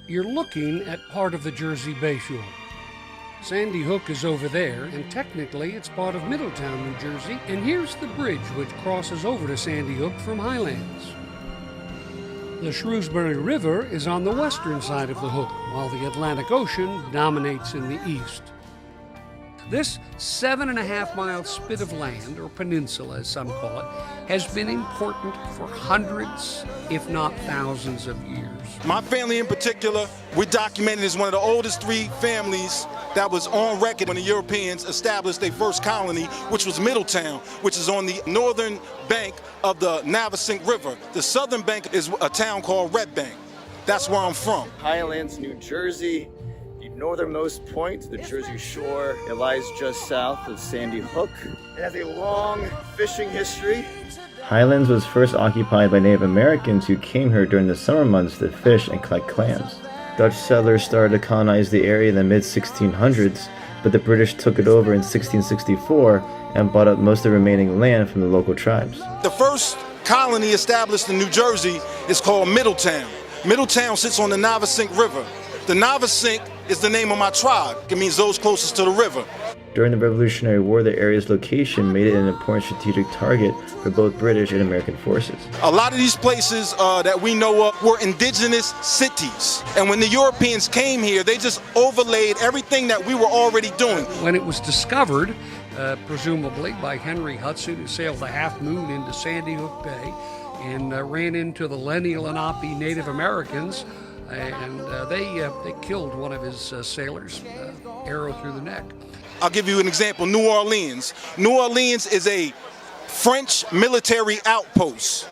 You're looking at part of the Jersey Bayshore. Sandy Hook is over there, and technically it's part of Middletown, New Jersey, and here's the bridge which crosses over to Sandy Hook from Highlands. The Shrewsbury River is on the western side of the hook, while the Atlantic Ocean dominates in the east. This 7.5-mile spit of land, or peninsula as some call it, has been important for hundreds, if not thousands of years. My family in particular, we're documented as one of the oldest 3 families that was on record when the Europeans established their first colony, which was Middletown, which is on the northern bank of the Navesink River. The southern bank is a town called Red Bank. That's where I'm from. Highlands, New Jersey. The northernmost point, the Jersey Shore. It lies just south of Sandy Hook. It has a long fishing history. Highlands was first occupied by Native Americans who came here during the summer months to fish and collect clams. Dutch settlers started to colonize the area in the mid-1600s, but the British took it over in 1664 and bought up most of the remaining land from the local tribes. The first colony established in New Jersey is called Middletown. Middletown sits on the Navesink River. The Navesink is the name of my tribe. It means those closest to the river. During the Revolutionary War, the area's location made it an important strategic target for both British and American forces. A lot of these places that we know of were indigenous cities. And when the Europeans came here, they just overlaid everything that we were already doing. When it was discovered, presumably by Henry Hudson, who sailed the Half Moon into Sandy Hook Bay and ran into the Lenni-Lenape Native Americans, and they killed one of his sailors, arrow through the neck. I'll give you an example, New Orleans. New Orleans is a French military outpost.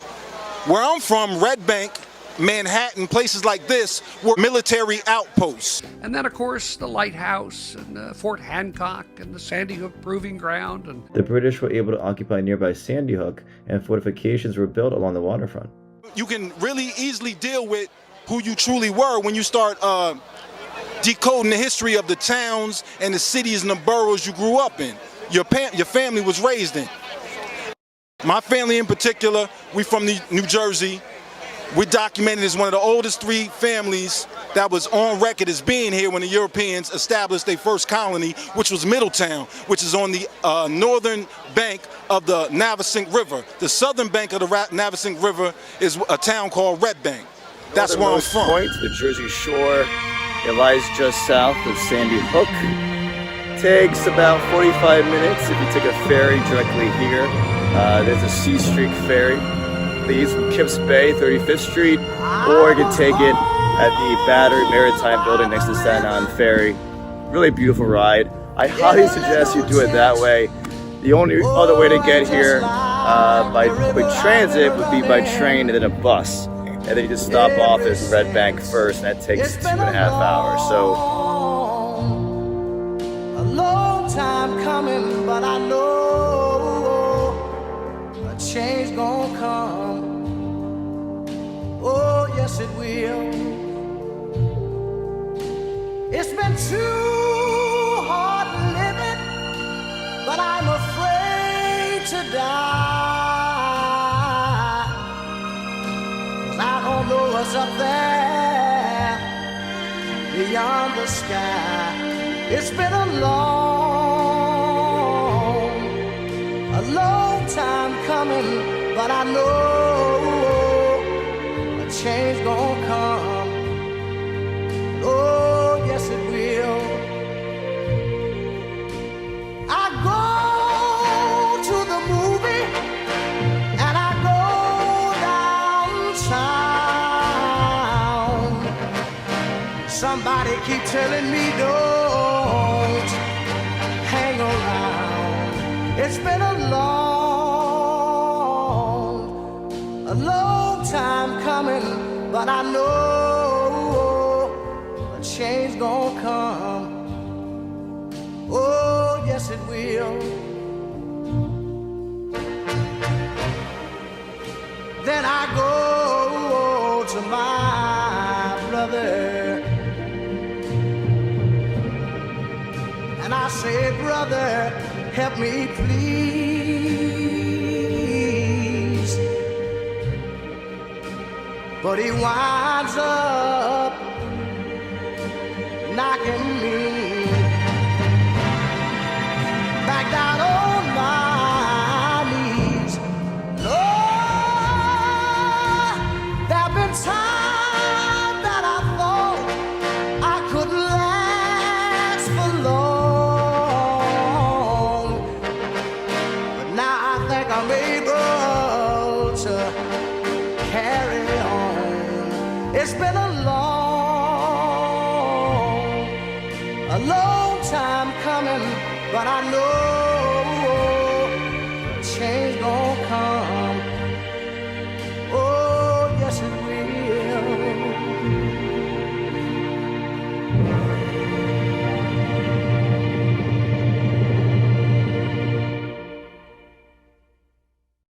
Where I'm from, Red Bank, Manhattan, places like this were military outposts. And then, of course, the lighthouse and Fort Hancock and the Sandy Hook Proving Ground. And the British were able to occupy nearby Sandy Hook, and fortifications were built along the waterfront. You can really easily deal with who you truly were when you start decoding the history of the towns and the cities and the boroughs you grew up in, your family was raised in. My family in particular, we from New Jersey. We're documented as one of the oldest 3 families that was on record as being here when the Europeans established their first colony, which was Middletown, which is on the northern bank of the Navesink River. The southern bank of the Navesink River is a town called Red Bank. That's where I'm from. Point, the Jersey Shore. It lies just south of Sandy Hook. Takes about 45 minutes if you take a ferry directly here. There's a C Streak ferry. Leaves from Kips Bay, 35th Street, or you can take it at the Battery Maritime building next to Staten Island Ferry. Really beautiful ride. I highly suggest you do it that way. The only other way to get here by public transit would be by train and then a bus. And then you just stop off at Red Bank first, and that takes 2.5 hours. So, a long time coming, but I know a change gonna come. Oh, yes it will. It's been too hard living, but I'm afraid to die. I don't know what's up there beyond the sky. It's been a long time coming, but I know a change gonna come. Oh, yes it will. I go to the movie and I go downtown. Somebody keep telling me don't hang around. It's been a long time coming, but I know a change gonna come. Oh, yes it will. Then I go to my brother and I say, brother, help me please. But he winds up back in me. Back down on my knees. Lord, there've been times that I thought I couldn't last for long, but now I think I'm able to carry on. It's been a long